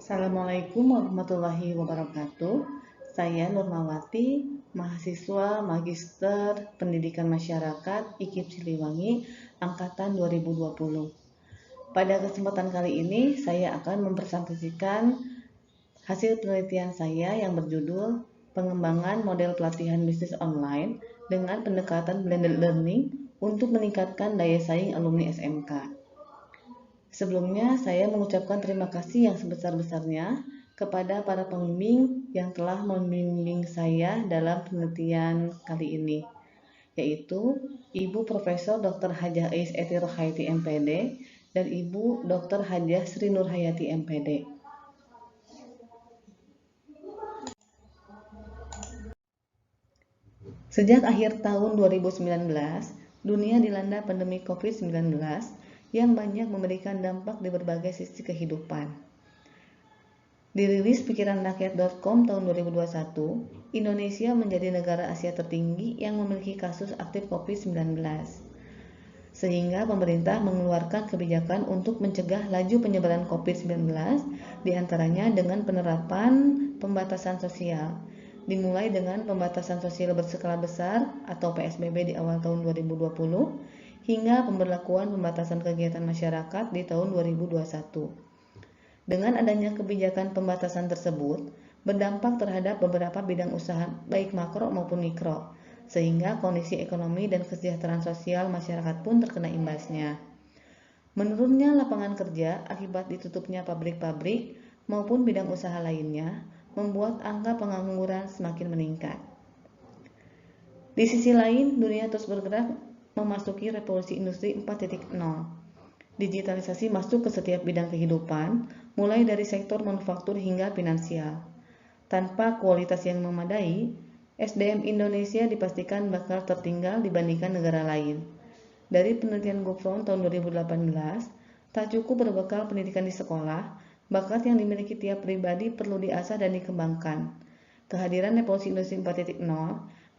Assalamualaikum warahmatullahi wabarakatuh. Saya Nurmawati, mahasiswa Magister Pendidikan Masyarakat IKIP Siliwangi angkatan 2020. Pada kesempatan kali ini saya akan mempresentasikan hasil penelitian saya yang berjudul Pengembangan Model Pelatihan Bisnis Online dengan pendekatan blended learning untuk meningkatkan daya saing alumni SMK. Sebelumnya, saya mengucapkan terima kasih yang sebesar-besarnya kepada para pembimbing yang telah membimbing saya dalam penelitian kali ini, yaitu Ibu Profesor Dr. Hajah Ais Eti Rohaiti MPD dan Ibu Dr. Hajah Sri Nurhayati MPD. Sejak akhir tahun 2019, dunia dilanda pandemi COVID-19 yang banyak memberikan dampak di berbagai sisi kehidupan. Dirilis pikiranrakyat.com tahun 2021, Indonesia menjadi negara Asia tertinggi yang memiliki kasus aktif COVID-19. Sehingga pemerintah mengeluarkan kebijakan untuk mencegah laju penyebaran COVID-19, diantaranya dengan penerapan pembatasan sosial, dimulai dengan pembatasan sosial berskala besar atau PSBB di awal tahun 2020, hingga pemberlakuan pembatasan kegiatan masyarakat di tahun 2021. Dengan adanya kebijakan pembatasan tersebut, berdampak terhadap beberapa bidang usaha baik makro maupun mikro, sehingga kondisi ekonomi dan kesejahteraan sosial masyarakat pun terkena imbasnya. Menurunnya lapangan kerja akibat ditutupnya pabrik-pabrik maupun bidang usaha lainnya, membuat angka pengangguran semakin meningkat. Di sisi lain, dunia terus bergerak memasuki revolusi industri 4.0. Digitalisasi masuk ke setiap bidang kehidupan, mulai dari sektor manufaktur hingga finansial. Tanpa kualitas yang memadai, SDM Indonesia dipastikan bakal tertinggal dibandingkan negara lain. Dari penelitian Gofron tahun 2018, tak cukup berbekal pendidikan di sekolah, bakat yang dimiliki tiap pribadi perlu diasah dan dikembangkan. Kehadiran revolusi industri 4.0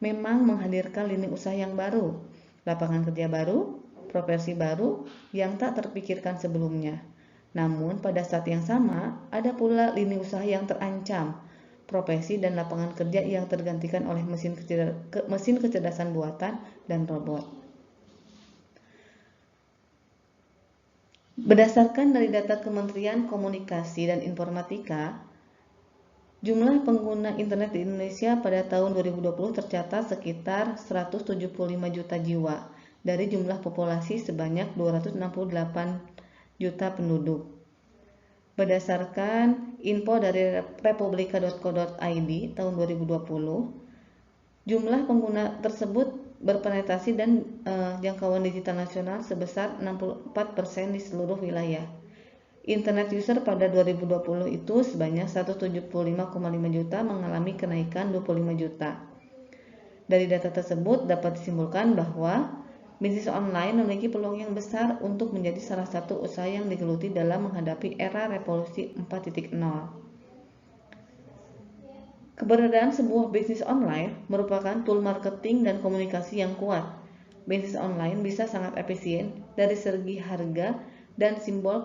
memang menghadirkan lini usaha yang baru, lapangan kerja baru, profesi baru yang tak terpikirkan sebelumnya. Namun pada saat yang sama, ada pula lini usaha yang terancam, profesi dan lapangan kerja yang tergantikan oleh mesin kecerdasan buatan dan robot. Berdasarkan dari data Kementerian Komunikasi dan Informatika, jumlah pengguna internet di Indonesia pada tahun 2020 tercatat sekitar 175 juta jiwa dari jumlah populasi sebanyak 268 juta penduduk. Berdasarkan info dari republika.co.id tahun 2020, jumlah pengguna tersebut berpenetrasi dan jangkauan digital nasional sebesar 64% di seluruh wilayah. Internet user pada 2020 itu sebanyak 175,5 juta mengalami kenaikan 25 juta. Dari data tersebut dapat disimpulkan bahwa bisnis online memiliki peluang yang besar untuk menjadi salah satu usaha yang digeluti dalam menghadapi era revolusi 4.0. Keberadaan sebuah bisnis online merupakan tool marketing dan komunikasi yang kuat. Bisnis online bisa sangat efisien dari segi harga dan simbol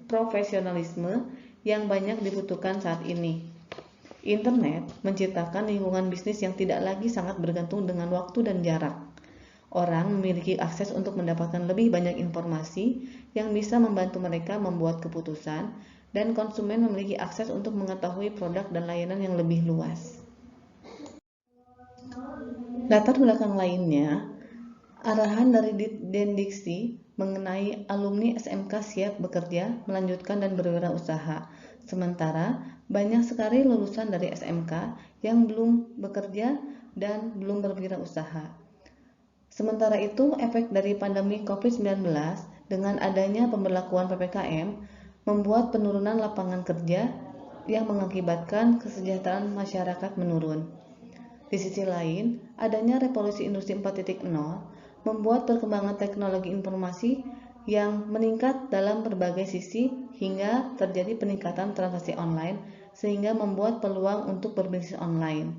profesionalisme yang banyak dibutuhkan saat ini. Internet menciptakan lingkungan bisnis yang tidak lagi sangat bergantung dengan waktu dan jarak. Orang memiliki akses untuk mendapatkan lebih banyak informasi yang bisa membantu mereka membuat keputusan, dan konsumen memiliki akses untuk mengetahui produk dan layanan yang lebih luas. Latar belakang lainnya, arahan dari Ditdendiksi mengenai alumni SMK siap bekerja, melanjutkan dan berwirausaha. Sementara banyak sekali lulusan dari SMK yang belum bekerja dan belum berwirausaha. Sementara itu, efek dari pandemi COVID-19 dengan adanya pemberlakuan PPKM membuat penurunan lapangan kerja yang mengakibatkan kesejahteraan masyarakat menurun. Di sisi lain, adanya revolusi industri 4.0 membuat perkembangan teknologi informasi yang meningkat dalam berbagai sisi hingga terjadi peningkatan transaksi online sehingga membuat peluang untuk berbisnis online.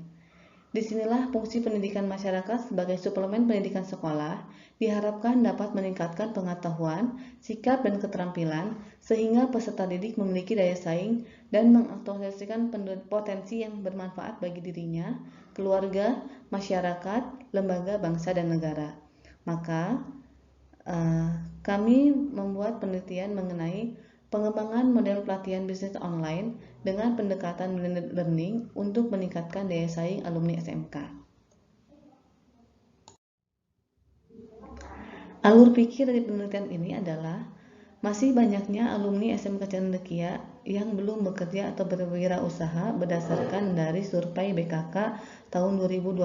Disinilah fungsi pendidikan masyarakat sebagai suplemen pendidikan sekolah diharapkan dapat meningkatkan pengetahuan, sikap, dan keterampilan sehingga peserta didik memiliki daya saing dan mengaktualisasikan potensi yang bermanfaat bagi dirinya, keluarga, masyarakat, lembaga, bangsa, dan negara. Maka, kami membuat penelitian mengenai pengembangan model pelatihan bisnis online dengan pendekatan blended learning untuk meningkatkan daya saing alumni SMK. Alur pikir dari penelitian ini adalah masih banyaknya alumni SMK Cendekia yang belum bekerja atau berwirausaha berdasarkan dari survei BKK tahun 2020.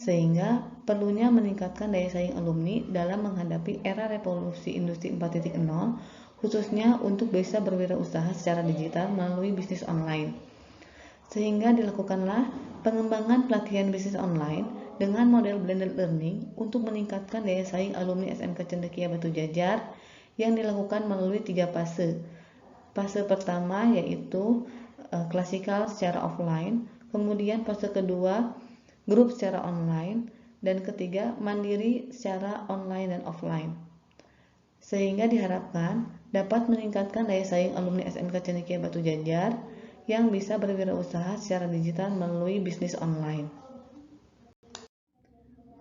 Sehingga perlunya meningkatkan daya saing alumni dalam menghadapi era revolusi industri 4.0, khususnya untuk bisa berwirausaha secara digital melalui bisnis online. Sehingga dilakukanlah pengembangan pelatihan bisnis online dengan model blended learning untuk meningkatkan daya saing alumni SMK Cendekia Batu Jajar yang dilakukan melalui 3 fase. Fase pertama yaitu klasikal secara offline, kemudian fase kedua grup secara online, dan ketiga mandiri secara online dan offline. Sehingga diharapkan dapat meningkatkan daya saing alumni SMK Cendekia Batu Jajar yang bisa berwirausaha secara digital melalui bisnis online.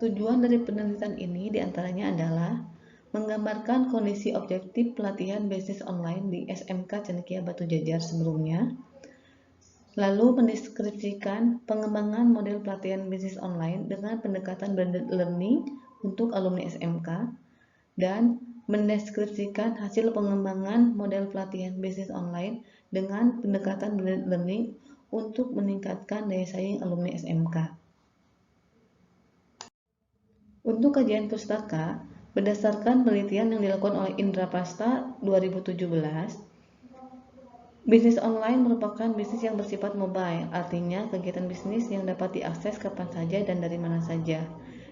Tujuan dari penelitian ini diantaranya adalah menggambarkan kondisi objektif pelatihan bisnis online di SMK Cendekia Batu Jajar sebelumnya, lalu mendeskripsikan pengembangan model pelatihan bisnis online dengan pendekatan blended learning untuk alumni SMK, dan mendeskripsikan hasil pengembangan model pelatihan bisnis online dengan pendekatan blended learning untuk meningkatkan daya saing alumni SMK. Untuk kajian pustaka, berdasarkan penelitian yang dilakukan oleh Indra Prasta 2017, bisnis online merupakan bisnis yang bersifat mobile, artinya kegiatan bisnis yang dapat diakses kapan saja dan dari mana saja,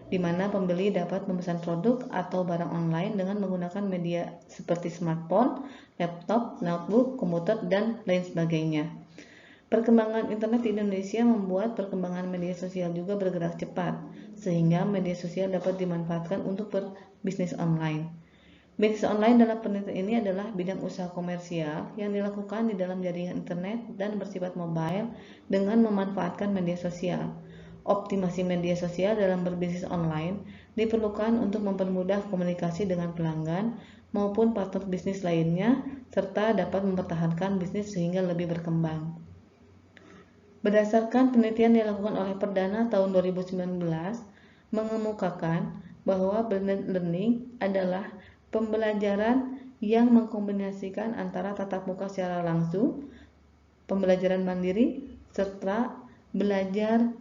di mana pembeli dapat memesan produk atau barang online dengan menggunakan media seperti smartphone, laptop, notebook, komputer, dan lain sebagainya. Perkembangan internet di Indonesia membuat perkembangan media sosial juga bergerak cepat, sehingga media sosial dapat dimanfaatkan untuk berbisnis online. Bisnis online dalam penelitian ini adalah bidang usaha komersial yang dilakukan di dalam jaringan internet dan bersifat mobile dengan memanfaatkan media sosial. Optimasi media sosial dalam berbisnis online diperlukan untuk mempermudah komunikasi dengan pelanggan maupun partner bisnis lainnya, serta dapat mempertahankan bisnis sehingga lebih berkembang. Berdasarkan penelitian yang dilakukan oleh Perdana tahun 2019, mengemukakan bahwa blended learning adalah pembelajaran yang mengkombinasikan antara tatap muka secara langsung, pembelajaran mandiri, serta belajar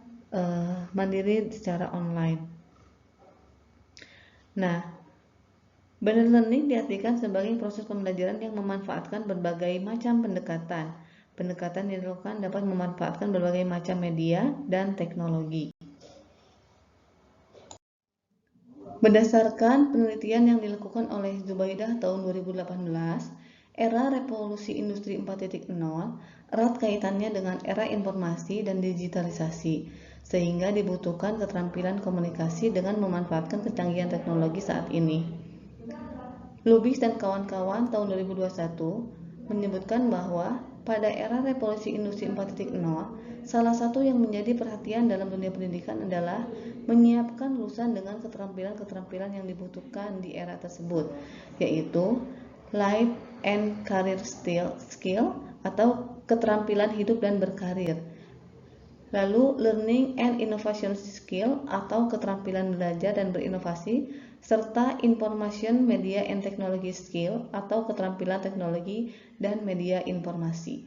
mandiri secara online. Nah, blended learning diartikan sebagai proses pembelajaran yang memanfaatkan berbagai macam pendekatan. Pendekatan yang dilakukan dapat memanfaatkan berbagai macam media dan teknologi. Berdasarkan penelitian yang dilakukan oleh Zubaidah tahun 2018, era revolusi industri 4.0 erat kaitannya dengan era informasi dan digitalisasi, sehingga dibutuhkan keterampilan komunikasi dengan memanfaatkan kecanggihan teknologi saat ini. Lubis dan kawan-kawan tahun 2021 menyebutkan bahwa pada era revolusi industri 4.0, salah satu yang menjadi perhatian dalam dunia pendidikan adalah menyiapkan lulusan dengan keterampilan-keterampilan yang dibutuhkan di era tersebut, yaitu life and career skill atau keterampilan hidup dan berkarir. Lalu learning and innovation skill atau keterampilan belajar dan berinovasi, serta information media and technology skill atau keterampilan teknologi dan media informasi.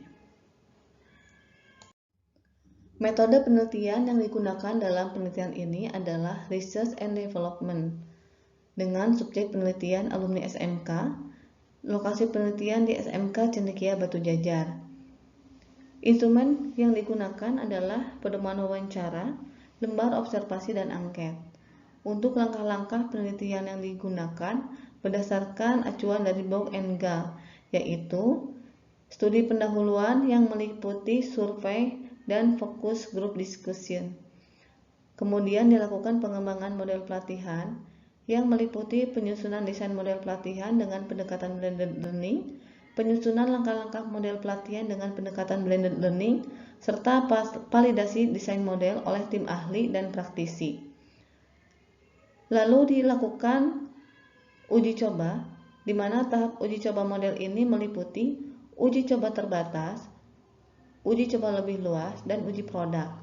Metode penelitian yang digunakan dalam penelitian ini adalah research and development dengan subjek penelitian alumni SMK, lokasi penelitian di SMK Cendekia Batu Jajar. Instrumen yang digunakan adalah pedoman wawancara, lembar observasi, dan angket. Untuk langkah-langkah penelitian yang digunakan berdasarkan acuan dari Bouk and Gall, yaitu studi pendahuluan yang meliputi survei dan fokus group discussion. Kemudian dilakukan pengembangan model pelatihan yang meliputi penyusunan desain model pelatihan dengan pendekatan blended learning, penyusunan langkah-langkah model pelatihan dengan pendekatan blended learning, serta validasi desain model oleh tim ahli dan praktisi. Lalu dilakukan uji coba, di mana tahap uji coba model ini meliputi uji coba terbatas, uji coba lebih luas, dan uji produk.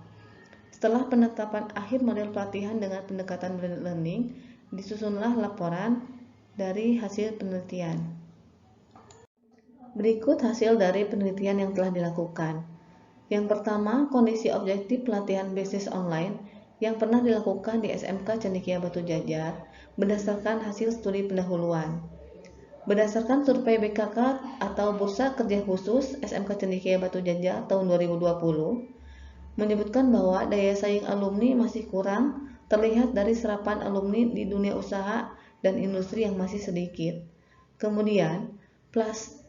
Setelah penetapan akhir model pelatihan dengan pendekatan blended learning, disusunlah laporan dari hasil penelitian. Berikut hasil dari penelitian yang telah dilakukan. Yang pertama, kondisi objektif pelatihan bisnis online yang pernah dilakukan di SMK Cendekia Batu Jajar berdasarkan hasil studi pendahuluan. Berdasarkan survei BKK atau Bursa Kerja Khusus SMK Cendekia Batu Jajar tahun 2020, menyebutkan bahwa daya saing alumni masih kurang terlihat dari serapan alumni di dunia usaha dan industri yang masih sedikit. Kemudian,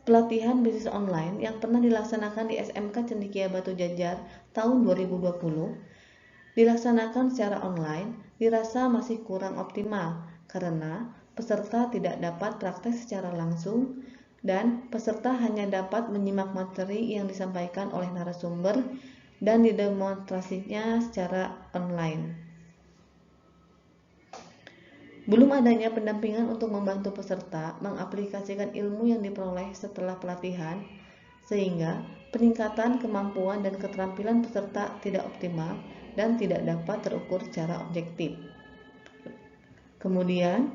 pelatihan bisnis online yang pernah dilaksanakan di SMK Cendekia Batu Jajar tahun 2020 dilaksanakan secara online dirasa masih kurang optimal karena peserta tidak dapat praktek secara langsung dan peserta hanya dapat menyimak materi yang disampaikan oleh narasumber dan didemonstrasinya secara online. Belum adanya pendampingan untuk membantu peserta mengaplikasikan ilmu yang diperoleh setelah pelatihan, sehingga peningkatan kemampuan dan keterampilan peserta tidak optimal dan tidak dapat terukur secara objektif. Kemudian,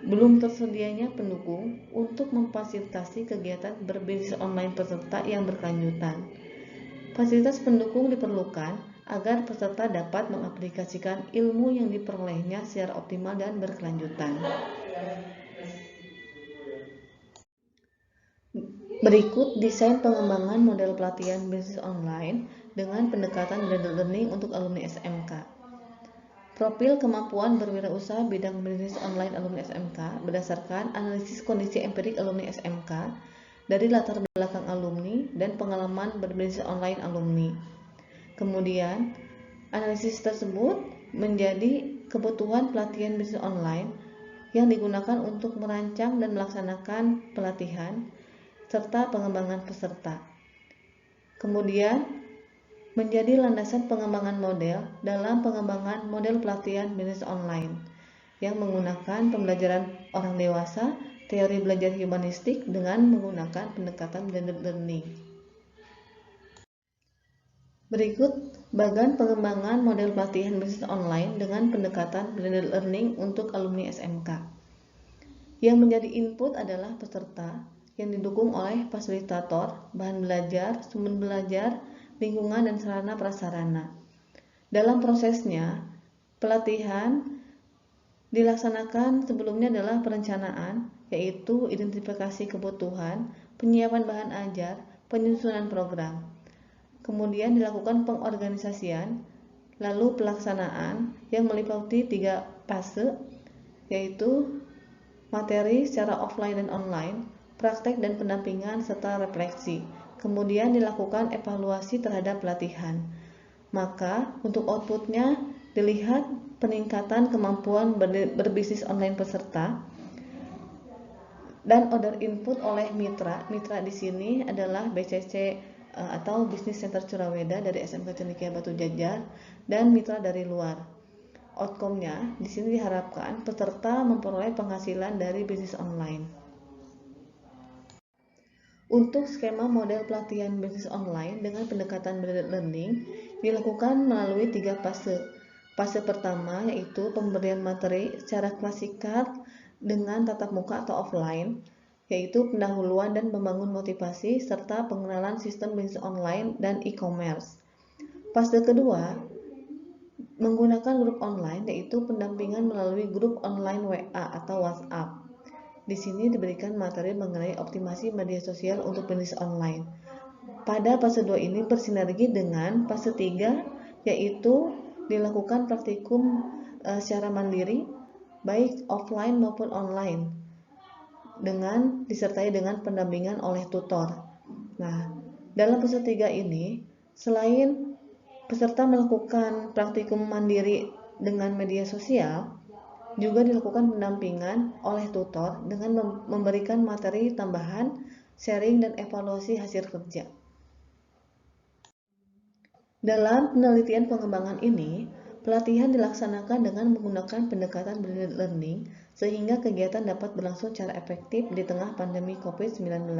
belum tersedianya pendukung untuk memfasilitasi kegiatan berbisnis online peserta yang berkelanjutan. Fasilitas pendukung diperlukan agar peserta dapat mengaplikasikan ilmu yang diperolehnya secara optimal dan berkelanjutan. Berikut desain pengembangan model pelatihan bisnis online dengan pendekatan blended learning untuk alumni SMK. Profil kemampuan berwirausaha bidang bisnis online alumni SMK berdasarkan analisis kondisi empirik alumni SMK dari latar belakang alumni dan pengalaman berbisnis online alumni. Kemudian, analisis tersebut menjadi kebutuhan pelatihan bisnis online yang digunakan untuk merancang dan melaksanakan pelatihan serta pengembangan peserta. Kemudian, menjadi landasan pengembangan model dalam pengembangan model pelatihan bisnis online yang menggunakan pembelajaran orang dewasa, teori belajar humanistik dengan menggunakan pendekatan blended learning. Berikut bagan pengembangan model pelatihan bisnis online dengan pendekatan blended learning untuk alumni SMK. Yang menjadi input adalah peserta yang didukung oleh fasilitator, bahan belajar, sumber belajar, lingkungan, dan sarana prasarana. Dalam prosesnya, pelatihan dilaksanakan sebelumnya adalah perencanaan, yaitu identifikasi kebutuhan, penyiapan bahan ajar, penyusunan program. Kemudian dilakukan pengorganisasian, lalu pelaksanaan yang meliputi 3 fase, yaitu materi secara offline dan online, praktek dan pendampingan, serta refleksi. Kemudian dilakukan evaluasi terhadap pelatihan. Maka untuk outputnya dilihat peningkatan kemampuan berbisnis online peserta dan order input oleh mitra. Mitra di sini adalah BCC atau Business Center Curaweda dari SMK Cendekia Batu Jajar dan mitra dari luar. Outcome-nya di sini diharapkan peserta memperoleh penghasilan dari bisnis online. Untuk skema model pelatihan bisnis online dengan pendekatan blended learning dilakukan melalui 3 fase. Fase pertama yaitu pemberian materi secara klasikal dengan tatap muka atau offline, yaitu pendahuluan dan membangun motivasi serta pengenalan sistem bisnis online dan e-commerce. Fase kedua menggunakan grup online, yaitu pendampingan melalui grup online WA atau WhatsApp. Di sini diberikan materi mengenai optimasi media sosial untuk bisnis online. Pada fase 2 ini bersinergi dengan fase 3, yaitu dilakukan praktikum secara mandiri, baik offline maupun online, dengan disertai dengan pendampingan oleh tutor. Nah, dalam fase 3 ini, selain peserta melakukan praktikum mandiri dengan media sosial, juga dilakukan pendampingan oleh tutor dengan memberikan materi tambahan, sharing, dan evaluasi hasil kerja. Dalam penelitian pengembangan ini, pelatihan dilaksanakan dengan menggunakan pendekatan blended learning sehingga kegiatan dapat berlangsung secara efektif di tengah pandemi COVID-19.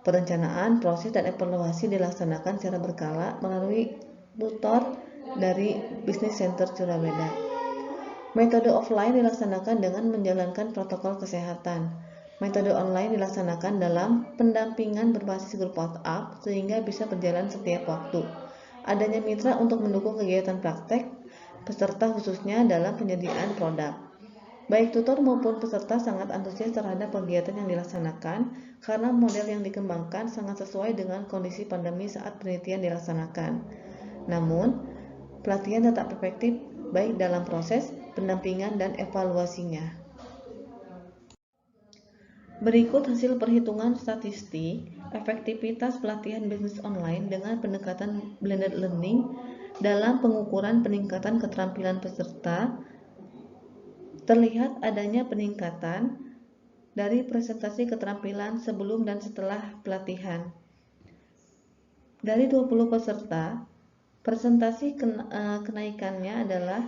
Perencanaan, proses, dan evaluasi dilaksanakan secara berkala melalui tutor dari Business Center Surabaya. Metode offline dilaksanakan dengan menjalankan protokol kesehatan. Metode online dilaksanakan dalam pendampingan berbasis grup WhatsApp sehingga bisa berjalan setiap waktu. Adanya mitra untuk mendukung kegiatan praktek peserta khususnya dalam penyediaan produk. Baik tutor maupun peserta sangat antusias terhadap kegiatan yang dilaksanakan karena model yang dikembangkan sangat sesuai dengan kondisi pandemi saat penelitian dilaksanakan. Namun, pelatihan tetap efektif baik dalam proses pendampingan dan evaluasinya. Berikut hasil perhitungan statistik efektivitas pelatihan bisnis online dengan pendekatan blended learning dalam pengukuran peningkatan keterampilan peserta. Terlihat adanya peningkatan dari presentasi keterampilan sebelum dan setelah pelatihan. Dari 20 peserta, presentasi kenaikannya adalah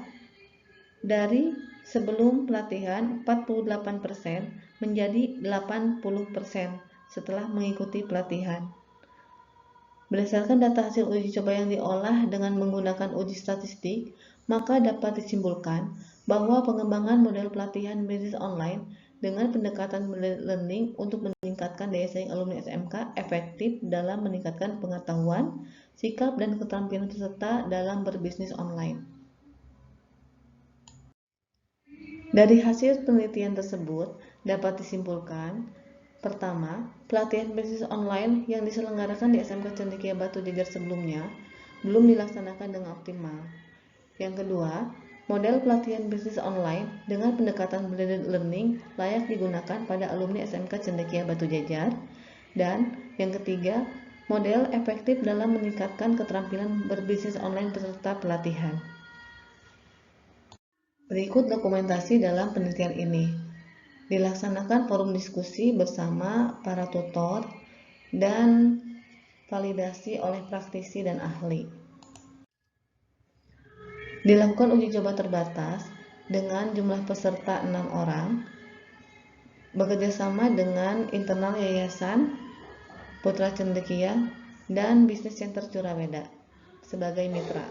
dari sebelum pelatihan 48% menjadi 80% setelah mengikuti pelatihan. Berdasarkan data hasil uji coba yang diolah dengan menggunakan uji statistik, maka dapat disimpulkan bahwa pengembangan model pelatihan bisnis online dengan pendekatan blended learning untuk meningkatkan daya saing alumni SMK efektif dalam meningkatkan pengetahuan, sikap, dan keterampilan peserta dalam berbisnis online. Dari hasil penelitian tersebut dapat disimpulkan, pertama, pelatihan bisnis online yang diselenggarakan di SMK Cendekia Batu Jajar sebelumnya belum dilaksanakan dengan optimal. Yang kedua, model pelatihan bisnis online dengan pendekatan blended learning layak digunakan pada alumni SMK Cendekia Batu Jajar. Dan yang ketiga, model efektif dalam meningkatkan keterampilan berbisnis online peserta pelatihan. Berikut dokumentasi dalam penelitian ini. Dilaksanakan forum diskusi bersama para tutor dan validasi oleh praktisi dan ahli. Dilakukan uji coba terbatas dengan jumlah peserta 6 orang, bekerjasama dengan internal Yayasan Putra Cendekia dan Business Center Surabaya sebagai mitra.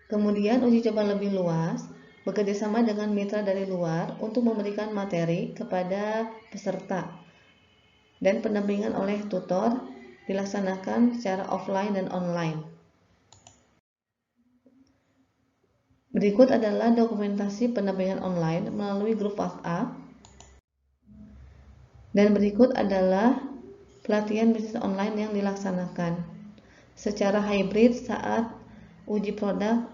Kemudian uji coba lebih luas, bekerjasama dengan mitra dari luar untuk memberikan materi kepada peserta dan pendampingan oleh tutor dilaksanakan secara offline dan online. Berikut adalah dokumentasi pendampingan online melalui grup WhatsApp. Dan berikut adalah pelatihan bisnis online yang dilaksanakan secara hybrid saat uji produk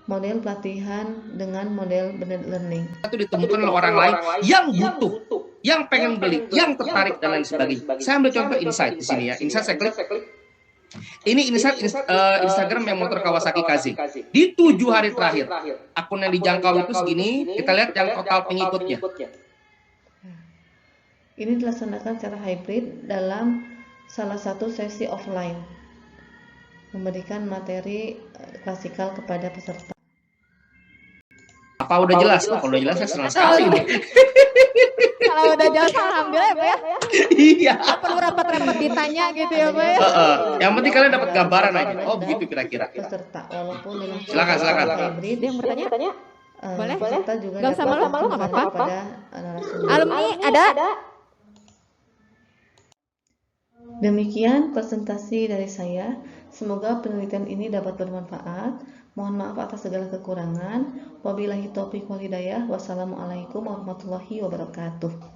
model pelatihan dengan model blended learning. Itu ditemukan oleh orang lain yang butuh, yang pengen beli, yang tertarik dan lain sebagainya. Saya ambil contoh Insight di sini ya. Insight saya klik. Ini Insight Instagram yang motor Kawasaki KZ. Di 7 hari terakhir, akun yang dijangkau itu segini. Kita lihat yang total pengikutnya. Ini dilaksanakan secara hybrid dalam salah satu sesi offline, memberikan materi klasikal kepada peserta. Apa udah jelas? Oh, kalau udah jelas saya senang sekali. Kalau udah jelas alhamdulillah ya Pak ya. Iya. Nggak perlu rapat-rapat ditanya gitu ya Pak ya. Yang penting kalian dapat gambaran aja. Oh begitu kira-kira. Peserta walaupun dengan Silakan. hybrid. Dia yang bertanya? Boleh? Peserta juga Gak usah malu-malu nggak apa-apa. Alumni ada? Demikian presentasi dari saya. Semoga penelitian ini dapat bermanfaat. Mohon maaf atas segala kekurangan. Wabillahi taufiq wal hidayah. Wassalamualaikum warahmatullahi wabarakatuh.